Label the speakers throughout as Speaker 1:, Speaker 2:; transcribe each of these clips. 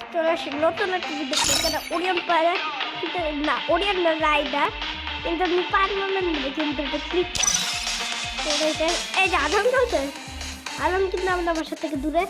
Speaker 1: চলে আসি নতুন একটা ভিডিও যেটা ওরিয়ন পারে কিন্তু না ওরিয়ন না রাইডার কিন্তু আমি পারলাম না কিন্তু এটা ক্লিক এই যে আলম চলছে আলম কিন্তু আমরা বাসা থেকে দূরে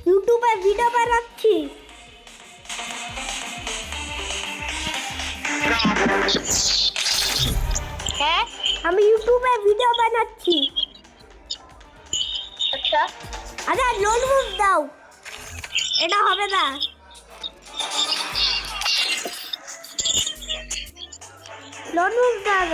Speaker 1: ইউটিউবে ভিডিও বানাচ্ছি
Speaker 2: হ্যাঁ
Speaker 1: আমি ইউটিউবে ভিডিও বানাচ্ছি
Speaker 2: আচ্ছা
Speaker 1: আরে লোন মুভ দাও এটা হবে না লোন মুভ দাও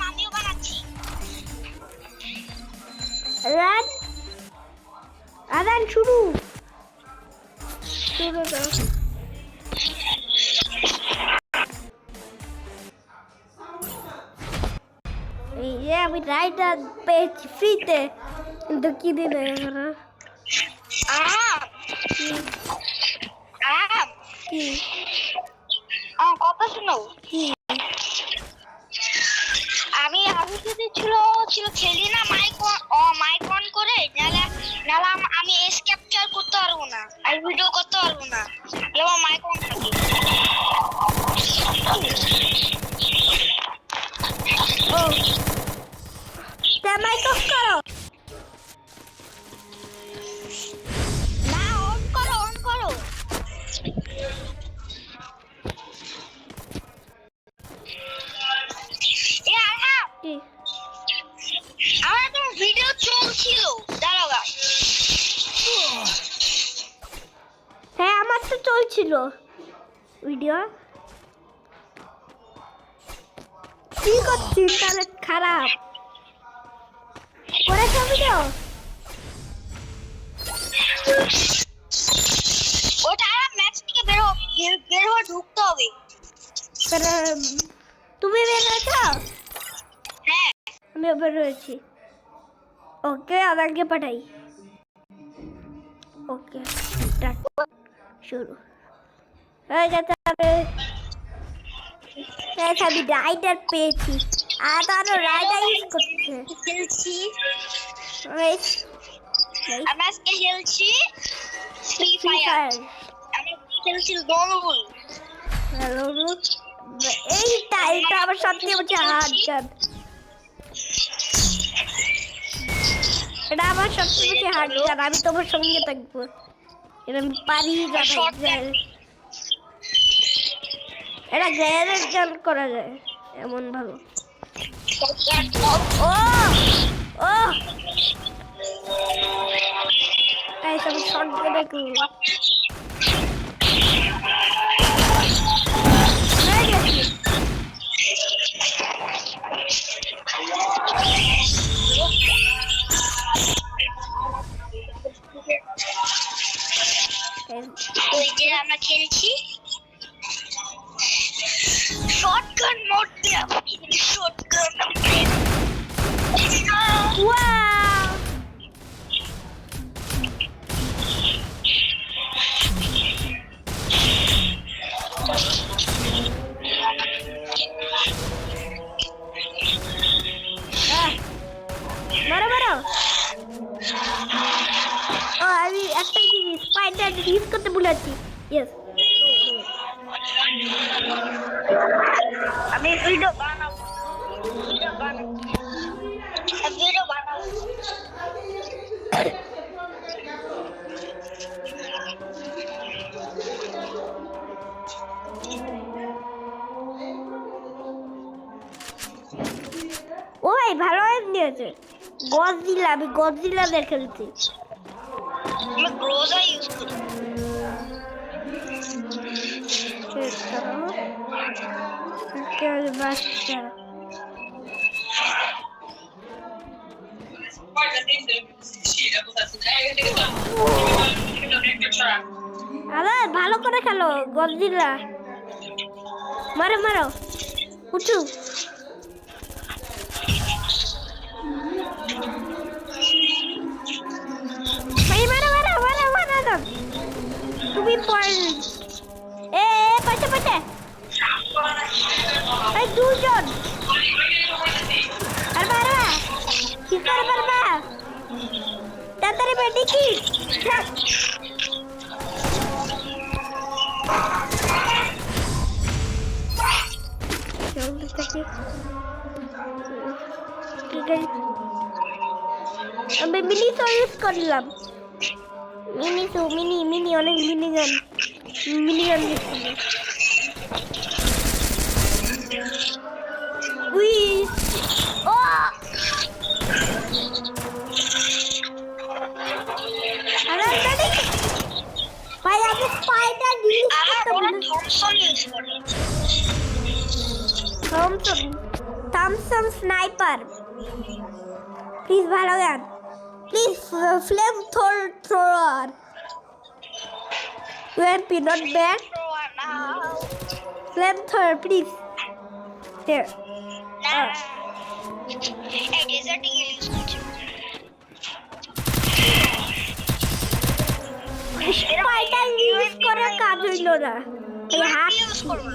Speaker 2: আমিও বানাচ্ছি
Speaker 1: রান আদান শুরু শুরু দাও এই যে আমি রাইডার পেয়েছি ফ্রিতে কিন্তু কি দিলে কি
Speaker 2: কথা শুনো
Speaker 1: কি
Speaker 2: আমি যদি ছিল খেলি না মাইক অন করে নালে আমি এস ক্যাপচার করতে পারবো না আর ভিডিও করতে পারবো না যেমন মাইক অন থাকে
Speaker 1: ও তে মাইক অফ করো
Speaker 2: না অন করো এ আহা
Speaker 1: কি
Speaker 2: আমার তো ভিডিও চলছিল দাঁড়াও
Speaker 1: হ্যাঁ আমার তো চলছিল ভিডিও কি করছিস তাহলে খারাপ করেছো ভিডিও
Speaker 2: ওটা ম্যাচ থেকে বের হয়ে ঢুকতে হবে
Speaker 1: তুমি বের হয়েছো
Speaker 2: হ্যাঁ
Speaker 1: আমি বের হয়েছি ওকে আদানকে পাঠাই ওকে শুরু হয়ে গেছে আমি রাইডার পেয়েছি আর আরো রাইডার ইউজ করছে
Speaker 2: খেলছি
Speaker 1: Wait.
Speaker 2: আমি আজকে খেলছি ফ্রি
Speaker 1: Free
Speaker 2: ফায়ার
Speaker 1: Fire.
Speaker 2: আমি খেলছি দলগুল
Speaker 1: Hello, Ruth. এইটা আবার সত্যি হচ্ছে হার্ড গান এটা আমার সত্যি হচ্ছে হার্ড গান আমি তোমার সঙ্গে থাকবো এটা আমি পারি এটা গ্যারেজ গান করা যায় এমন ভালো ও ও এই সব শর্ট গান দেখো
Speaker 2: ওই যে আমরা খেলছি শটগান মোড দিয়ে শটগান
Speaker 1: ওয়াও মারো মারো ও আমি একটা জিনিস স্পাইডার ইউজ করতে ভুলেছি ইয়েস
Speaker 2: আমি ভিডিও বানাবো
Speaker 1: ওই ভালো নিয়েছে গডজিলা আমি গডজিলা দেখেছি
Speaker 2: আমি গ্রোজা ইউজ করি
Speaker 1: বাচ্চা আরে ভালো করে খেলো গডজিলা মারো মারো উঁচু Hey, পয়েন্ট এ পাশে পাশে এই দুজন পারবা কি করে পারবা তাড়াতাড়ি বেটি কি আমি মিনি তো ইউজ করলাম মিনি অনেক মিনিগান উই ও আরে ভাই আমি স্পাইডার ইউজ করতে থমসন স্নাইপার প্লিজ ভালো গান please flame thrower UMP not bad flame thrower please here
Speaker 2: এই ডেজার্টিং ইউজ করছি
Speaker 1: স্পাইডার ইউজ করে কাজ হইল না এই হাত
Speaker 2: ইউজ করব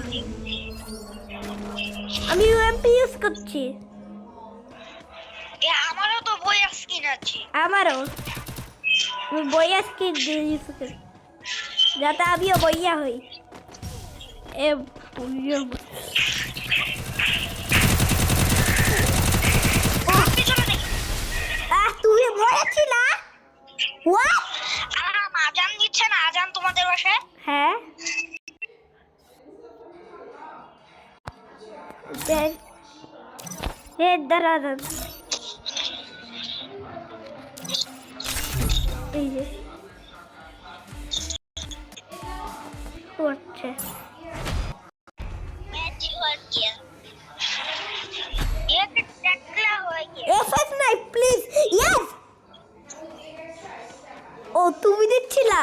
Speaker 1: আমি UMP ইউজ করছি
Speaker 2: আমারও তো বইয়া স্কিন আছে
Speaker 1: আমারও আমি বইয়া স্কিন ইউজ করি যাতে আমিও বইয়া হই এ বইয়া তুমি বলেছিল হোয়াট
Speaker 2: আজান দিচ্ছে না আজান তোমাদের বাসায়
Speaker 1: হ্যাঁ দাঁড়া এই যে হচ্ছে
Speaker 2: मैच हो गया एक टकला हो गया
Speaker 1: FF নাই প্লিজ ইয়েস ও তুমি দিচ্ছিলা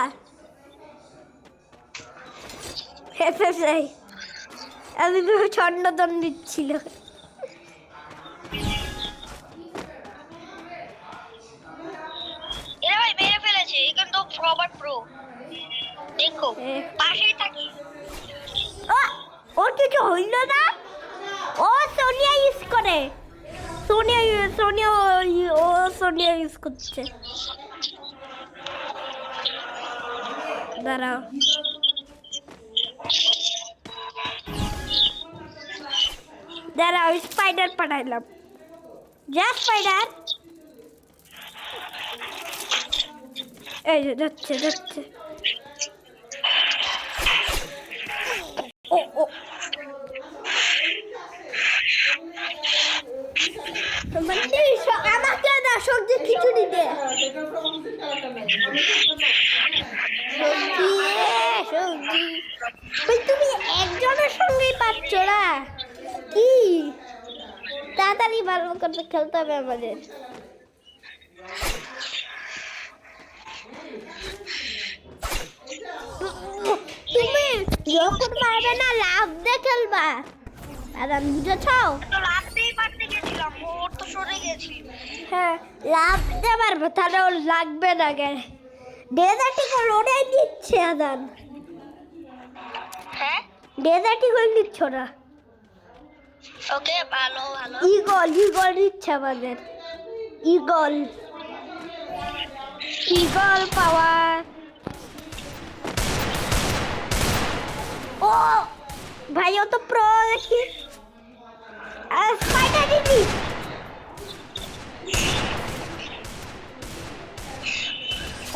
Speaker 1: FF নাই আমি ছন্নদন দিচ্ছিল
Speaker 2: এরা ভাই মেরে ফেলেছে এখন তো রবার্ট প্রো দেখো পাশেই থাকি
Speaker 1: ওর কিছু হইল না ও সোনিয়া ইউজ করে সোনিয়া ইউজ করছে দাঁড়াও স্পাইডার পাঠাইলাম যা স্পাইডার এই যে যাচ্ছে ও আমাকে না সবজি খিচুড়ি দে সবজি তুমি একজনের সঙ্গেই পাচ্ছ না কি তাড়াতাড়ি ভালো করে খেলতে হবে আমাদের তুমি যখন পারবে না লাভ দিয়ে খেলবা দাদা বুঝেছ
Speaker 2: তো লাগতেই পারতে গেছিলাম ওর তো সরে গেছি
Speaker 1: হ্যাঁ লাভ দিতে পারবে তাহলে ওর লাগবে না গে ডেজার্টি গোল ওটাই দিচ্ছে আদান
Speaker 2: হ্যাঁ
Speaker 1: ডেজার্টি গোল দিচ্ছ না
Speaker 2: ওকে ভালো
Speaker 1: ইগল দিচ্ছে আমাদের ইগল পাওয়ার ও ভাই ও তো প্রো দেখি স্পাইডার দিদি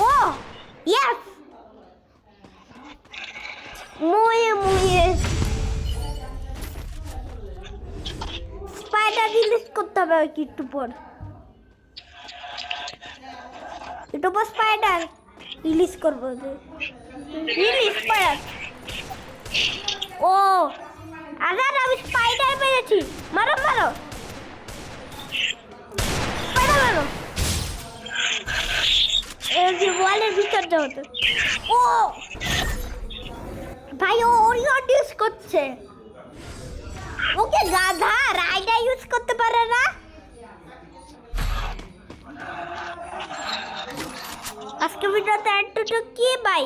Speaker 1: ও ইয়েস মুয়ে স্পাইডার রিলিজ করতে হবে কি একটু পর স্পাইডার রিলিজ করবো রিলিজ স্পাইডার ও আজান আমি স্পাইডার পেয়েছি মারো স্পাইডার এই যে ওয়ালের ভিতর যাও তো ও ভাই ও ওরিয়ন ইউজ করছে ওকে গাধা রাইডার ইউজ করতে পারে না আজকে ভিডিওতে এতটুকু কি ভাই